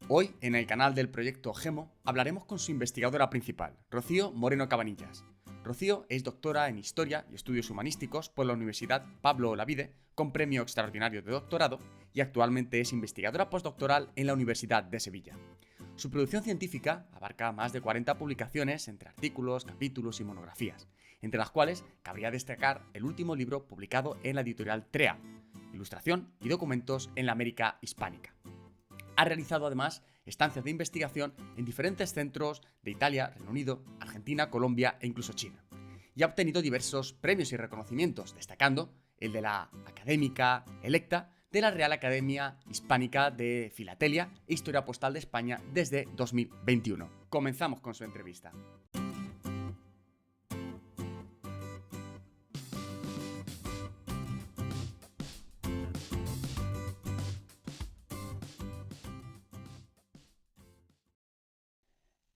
Hoy, en el canal del proyecto GEMO, hablaremos con su investigadora principal, Rocío Moreno Cabanillas. Rocío es doctora en Historia y Estudios Humanísticos por la Universidad Pablo Olavide, con premio extraordinario de doctorado, y actualmente es investigadora postdoctoral en la Universidad de Sevilla. Su producción científica abarca más de 40 publicaciones entre artículos, capítulos y monografías, entre las cuales cabría destacar el último libro publicado en la editorial TREA, Ilustración y documentos en la América Hispánica. Ha realizado además estancias de investigación en diferentes centros de Italia, Reino Unido, Argentina, Colombia e incluso China. Y ha obtenido diversos premios y reconocimientos, destacando el de la académica electa de la Real Academia Hispánica de Filatelia e Historia Postal de España desde 2021. Comenzamos con su entrevista.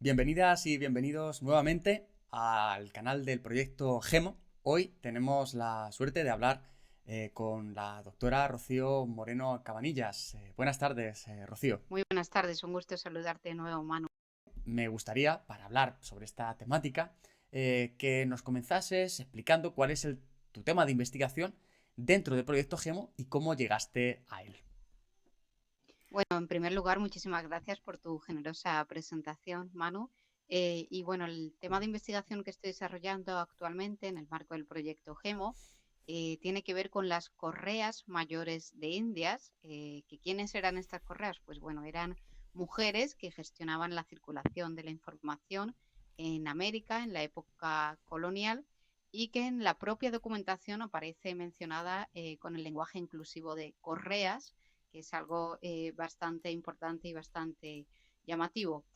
Bienvenidas y bienvenidos nuevamente al canal del proyecto GEMO. Hoy tenemos la suerte de hablar con la doctora Rocío Moreno Cabanillas. Buenas tardes, Rocío. Muy buenas tardes, un gusto saludarte de nuevo, Manu. Me gustaría, para hablar sobre esta temática, que nos comenzases explicando cuál es tu tema de investigación dentro del proyecto GEMO y cómo llegaste a él. Bueno, en primer lugar, muchísimas gracias por tu generosa presentación, Manu. Y bueno, el tema de investigación que estoy desarrollando actualmente en el marco del proyecto GEMO tiene que ver con las correas mayores de Indias. ¿Quiénes eran estas correas? Pues bueno, eran mujeres que gestionaban la circulación de la información en América en la época colonial y que en la propia documentación aparece mencionada con el lenguaje inclusivo de correas, que es algo bastante importante y bastante llamativo.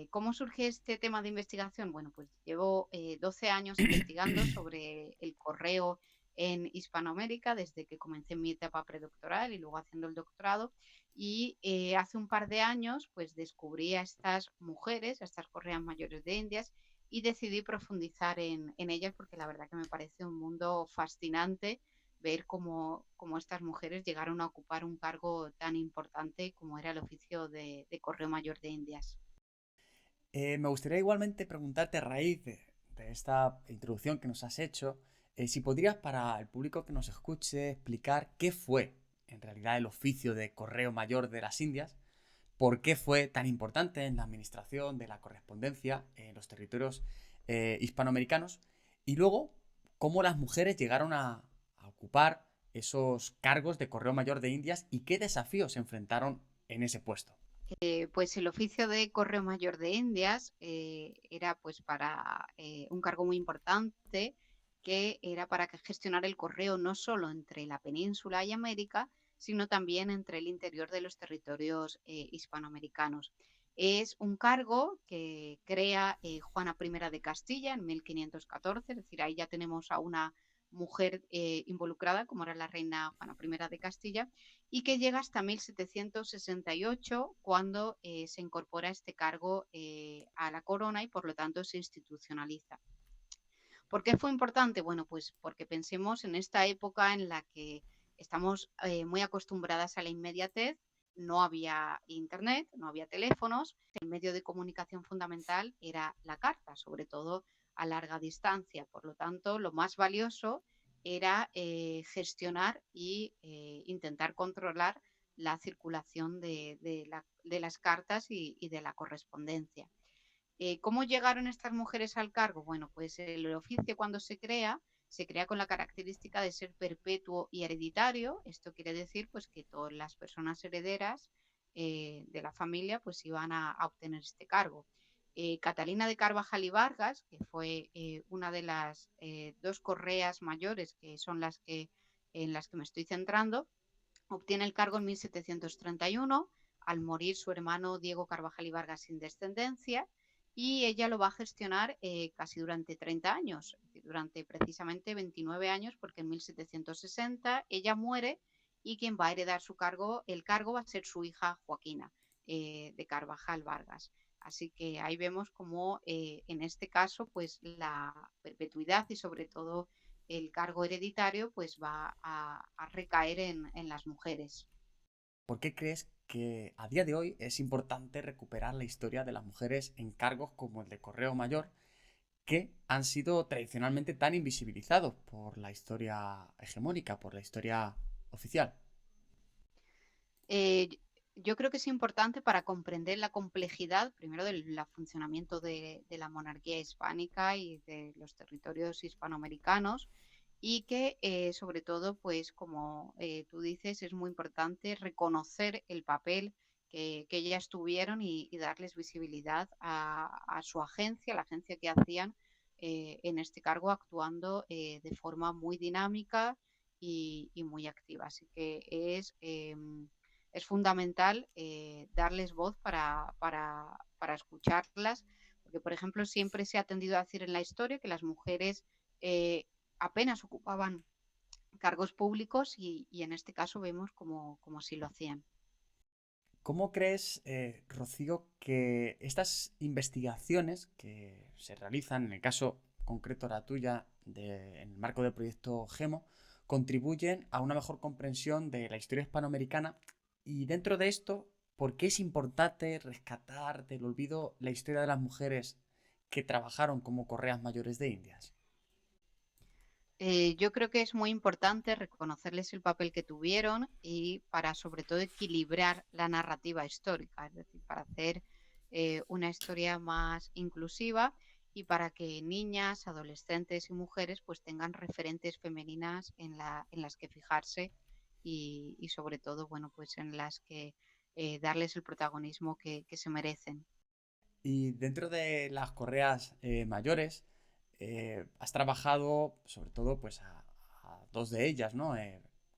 ¿Cómo surge este tema de investigación? Bueno, pues llevo 12 años investigando sobre el correo en Hispanoamérica desde que comencé mi etapa predoctoral y luego haciendo el doctorado. Y hace un par de años pues descubrí a estas mujeres, a estas correas mayores de Indias, y decidí profundizar en ellas porque la verdad que me parece un mundo fascinante ver cómo estas mujeres llegaron a ocupar un cargo tan importante como era el oficio de Correo Mayor de Indias. Me gustaría igualmente preguntarte a raíz de esta introducción que nos has hecho, si podrías para el público que nos escuche explicar qué fue en realidad el oficio de correo mayor de las Indias, por qué fue tan importante en la administración de la correspondencia en los territorios hispanoamericanos y luego cómo las mujeres llegaron a ocupar esos cargos de correo mayor de Indias y qué desafíos se enfrentaron en ese puesto. Pues el oficio de Correo Mayor de Indias era pues para un cargo muy importante que era para gestionar el correo no solo entre la península y América, sino también entre el interior de los territorios hispanoamericanos. Es un cargo que crea Juana I de Castilla en 1514, es decir, ahí ya tenemos a una mujer involucrada, como era la reina Juana I de Castilla, y que llega hasta 1768, cuando se incorpora este cargo a la corona y por lo tanto se institucionaliza. ¿Por qué fue importante? Bueno, pues porque pensemos en esta época en la que estamos muy acostumbradas a la inmediatez, no había internet, no había teléfonos, el medio de comunicación fundamental era la carta, sobre todo a larga distancia. Por lo tanto, lo más valioso era gestionar y intentar controlar la circulación de las cartas y de la correspondencia. ¿Cómo llegaron estas mujeres al cargo? Bueno, pues el oficio cuando se crea con la característica de ser perpetuo y hereditario. Esto quiere decir pues que todas las personas herederas de la familia pues iban a obtener este cargo. Catalina de Carvajal y Vargas, que fue una de las dos correas mayores que son en las que me estoy centrando, obtiene el cargo en 1731 al morir su hermano Diego Carvajal y Vargas sin descendencia, y ella lo va a gestionar casi durante 30 años, durante precisamente 29 años, porque en 1760 ella muere y quien va a heredar el cargo va a ser su hija Joaquina de Carvajal Vargas. Así que ahí vemos cómo en este caso pues la perpetuidad y sobre todo el cargo hereditario pues va a recaer en las mujeres. ¿Por qué crees que a día de hoy es importante recuperar la historia de las mujeres en cargos como el de Correo Mayor, que han sido tradicionalmente tan invisibilizados por la historia hegemónica, por la historia oficial. Eh, yo creo que es importante para comprender la complejidad, primero, del funcionamiento de la monarquía hispánica y de los territorios hispanoamericanos, y que sobre todo, pues como tú dices, es muy importante reconocer el papel que ellas tuvieron y darles visibilidad a su agencia, la agencia que hacían en este cargo, actuando de forma muy dinámica y muy activa. Así que es fundamental darles voz para escucharlas, porque, por ejemplo, siempre se ha tendido a decir en la historia que las mujeres eh, apenas ocupaban cargos públicos y en este caso vemos como sí lo hacían. ¿Cómo crees, Rocío, que estas investigaciones que se realizan, en el caso concreto la tuya, en el marco del proyecto GEMO, contribuyen a una mejor comprensión de la historia hispanoamericana? Y dentro de esto, ¿por qué es importante rescatar del olvido la historia de las mujeres que trabajaron como correas mayores de Indias? Yo creo que es muy importante reconocerles el papel que tuvieron y para sobre todo equilibrar la narrativa histórica, es decir, para hacer una historia más inclusiva y para que niñas, adolescentes y mujeres pues tengan referentes femeninas en las que fijarse y sobre todo, bueno, pues en las que darles el protagonismo que se merecen. Y dentro de las correas mayores, has trabajado sobre todo pues a dos de ellas, ¿no?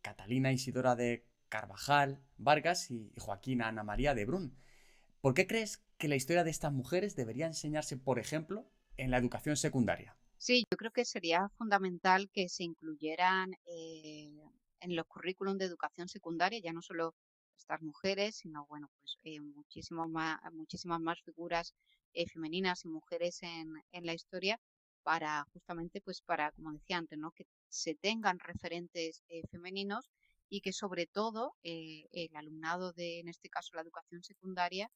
Catalina Isidora de Carvajal Vargas y Joaquina Ana María de Brun. ¿Por qué crees que la historia de estas mujeres debería enseñarse, por ejemplo, en la educación secundaria? Sí, yo creo que sería fundamental que se incluyeran en los currículum de educación secundaria, ya no solo estas mujeres, sino bueno, pues muchísimas más figuras femeninas y mujeres en la historia para justamente, pues para, como decía antes, ¿no? Que se tengan referentes femeninos y que sobre todo el alumnado de, en este caso, la educación secundaria,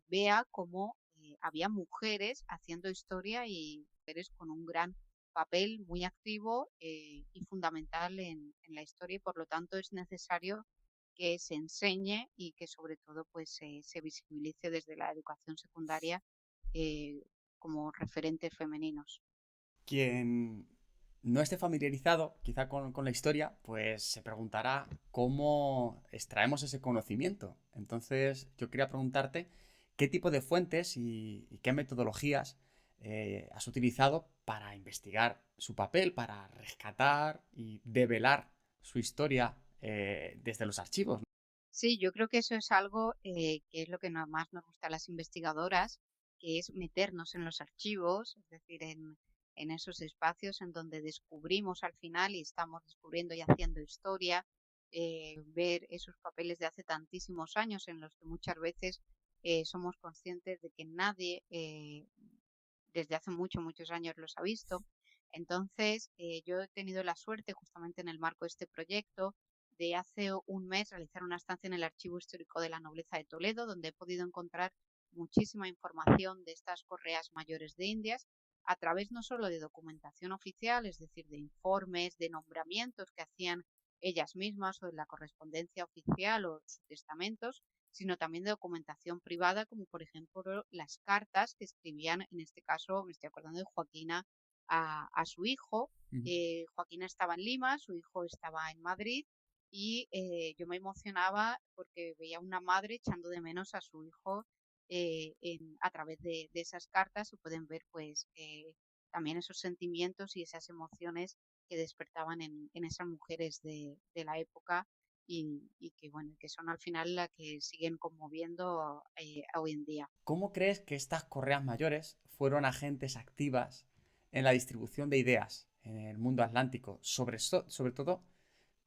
vea cómo había mujeres haciendo historia y mujeres con un gran papel muy activo y fundamental en la historia y por lo tanto es necesario que se enseñe y que sobre todo pues se visibilice desde la educación secundaria eh, como referentes femeninos. Quien no esté familiarizado quizá con la historia, pues se preguntará cómo extraemos ese conocimiento. Entonces yo quería preguntarte qué tipo de fuentes y qué metodologías has utilizado para investigar su papel, para rescatar y develar su historia desde los archivos. Sí, yo creo que eso es algo que es lo que más nos gusta a las investigadoras, que es meternos en los archivos, es decir, en esos espacios en donde descubrimos al final y estamos descubriendo y haciendo historia, ver esos papeles de hace tantísimos años en los que muchas veces somos conscientes de que nadie desde hace muchos años los ha visto. Entonces, yo he tenido la suerte, justamente en el marco de este proyecto, de hace un mes realizar una estancia en el Archivo Histórico de la Nobleza de Toledo, donde he podido encontrar muchísima información de estas correas mayores de Indias, a través no solo de documentación oficial, es decir, de informes, de nombramientos que hacían ellas mismas o de la correspondencia oficial o sus testamentos, sino también de documentación privada, como por ejemplo las cartas que escribían, en este caso me estoy acordando de Joaquina a su hijo. Ujú. Joaquina estaba en Lima, su hijo estaba en Madrid y yo me emocionaba porque veía una madre echando de menos a su hijo a través de esas cartas. Se pueden ver pues también esos sentimientos y esas emociones que despertaban en esas mujeres de la época y que bueno, que son al final las que siguen conmoviendo hoy en día. ¿Cómo crees que estas correas mayores fueron agentes activas en la distribución de ideas en el mundo atlántico? Sobre todo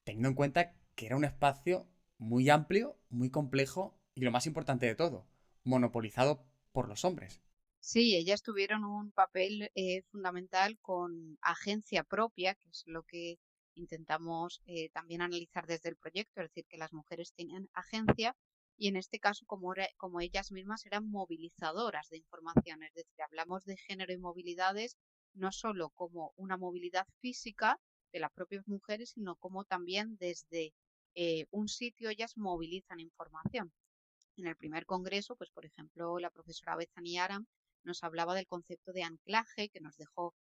teniendo en cuenta que era un espacio muy amplio, muy complejo y lo más importante de todo, monopolizado por los hombres. Sí, ellas tuvieron un papel fundamental con agencia propia, que es lo que intentamos también analizar desde el proyecto, es decir, que las mujeres tenían agencia y en este caso como ellas mismas eran movilizadoras de información, es decir, hablamos de género y movilidades no solo como una movilidad física de las propias mujeres, sino como también desde un sitio ellas movilizan información. En el primer congreso, pues por ejemplo, la profesora Bethany Aram nos hablaba del concepto de anclaje, que nos dejó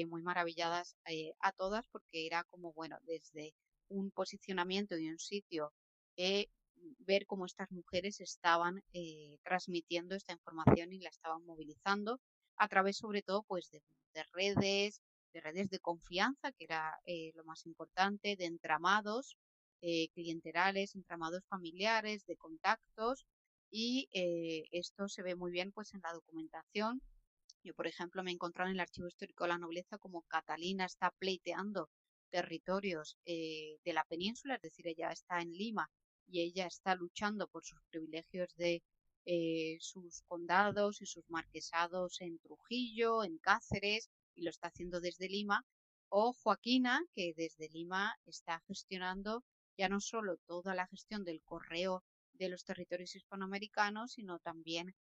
muy maravilladas a todas, porque era como, bueno, desde un posicionamiento y un sitio, ver cómo estas mujeres estaban transmitiendo esta información y la estaban movilizando a través sobre todo pues de redes de confianza, que era lo más importante, de entramados clientelares, entramados familiares, de contactos, y esto se ve muy bien pues en la documentación. Yo, por ejemplo, me he encontrado en el Archivo Histórico de la Nobleza como Catalina está pleiteando territorios de la península, es decir, ella está en Lima y ella está luchando por sus privilegios de sus condados y sus marquesados en Trujillo, en Cáceres, y lo está haciendo desde Lima. O Joaquina, que desde Lima está gestionando ya no solo toda la gestión del correo de los territorios hispanoamericanos, sino también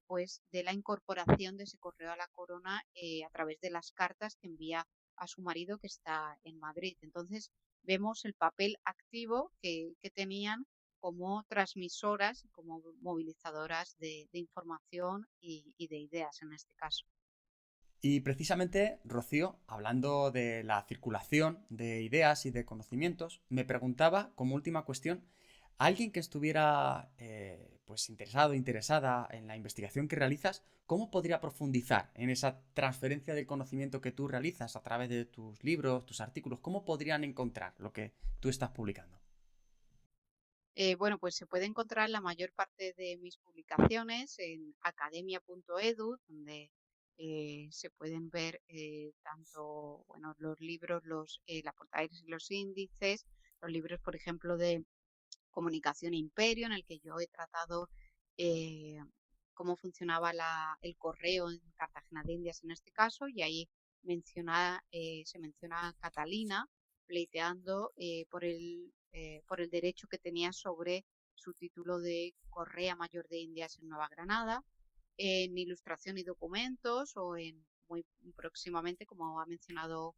pues de la incorporación de ese correo a la corona a través de las cartas que envía a su marido que está en Madrid. Entonces vemos el papel activo que tenían como transmisoras, como movilizadoras de información y de ideas en este caso. Y precisamente, Rocío, hablando de la circulación de ideas y de conocimientos, me preguntaba, como última cuestión, alguien que estuviera pues interesado, interesada en la investigación que realizas, ¿cómo podría profundizar en esa transferencia del conocimiento que tú realizas a través de tus libros, tus artículos? ¿Cómo podrían encontrar lo que tú estás publicando? Bueno, pues se puede encontrar la mayor parte de mis publicaciones en academia.edu, donde se pueden ver tanto bueno, los libros, las portadas y los índices, los libros, por ejemplo, de Comunicación Imperio, en el que yo he tratado eh, cómo funcionaba el correo en Cartagena de Indias en este caso, y ahí se menciona a Catalina pleiteando por el derecho que tenía sobre su título de Correa Mayor de Indias en Nueva Granada. En Ilustración y Documentos, o muy próximamente, como ha mencionado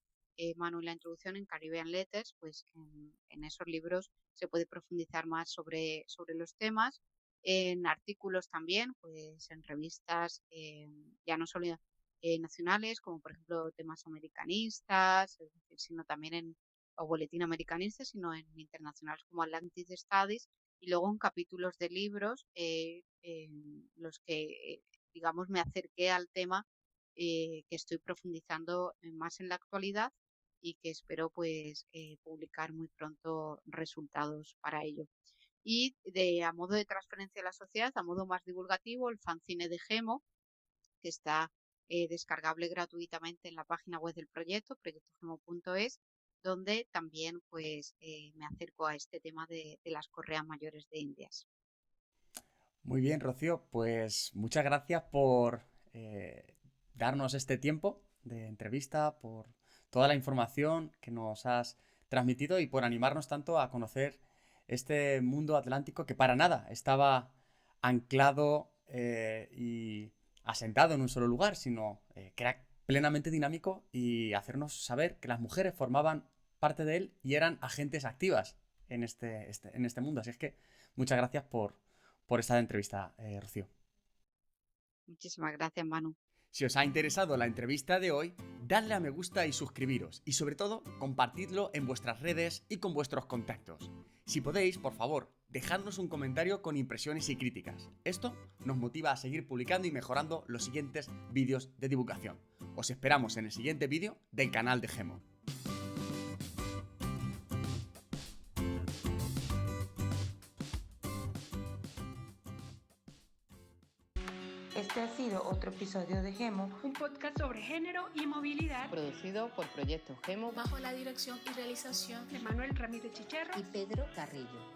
Manu en la introducción, en Caribbean Letters, pues en esos libros se puede profundizar más sobre los temas. En artículos también, pues en revistas ya no solo nacionales, como por ejemplo temas americanistas, es decir, sino también o boletín americanista, sino en internacionales como Atlantic Studies, y luego en capítulos de libros en los que, digamos, me acerqué al tema que estoy profundizando más en la actualidad y que espero pues publicar muy pronto resultados para ello. Y a modo de transferencia a la sociedad, a modo más divulgativo, el fanzine de Gemo, que está descargable gratuitamente en la página web del proyecto, proyectogemo.es, donde también pues me acerco a este tema de las correas mayores de Indias. Muy bien, Rocío, pues muchas gracias por darnos este tiempo de entrevista, por toda la información que nos has transmitido y por animarnos tanto a conocer este mundo atlántico que para nada estaba anclado y asentado en un solo lugar, sino que era plenamente dinámico, y hacernos saber que las mujeres formaban parte de él y eran agentes activas en este mundo. Así es que muchas gracias por esta entrevista, Rocío. Muchísimas gracias, Manu. Si os ha interesado la entrevista de hoy, dadle a me gusta y suscribiros, y sobre todo compartidlo en vuestras redes y con vuestros contactos. Si podéis, por favor, dejadnos un comentario con impresiones y críticas. Esto nos motiva a seguir publicando y mejorando los siguientes vídeos de divulgación. Os esperamos en el siguiente vídeo del canal de Gemo. Este ha sido otro episodio de Gemo, un podcast sobre género y movilidad, producido por Proyecto Gemo, bajo la dirección y realización de Manuel Ramírez Chicherro y Pedro Carrillo.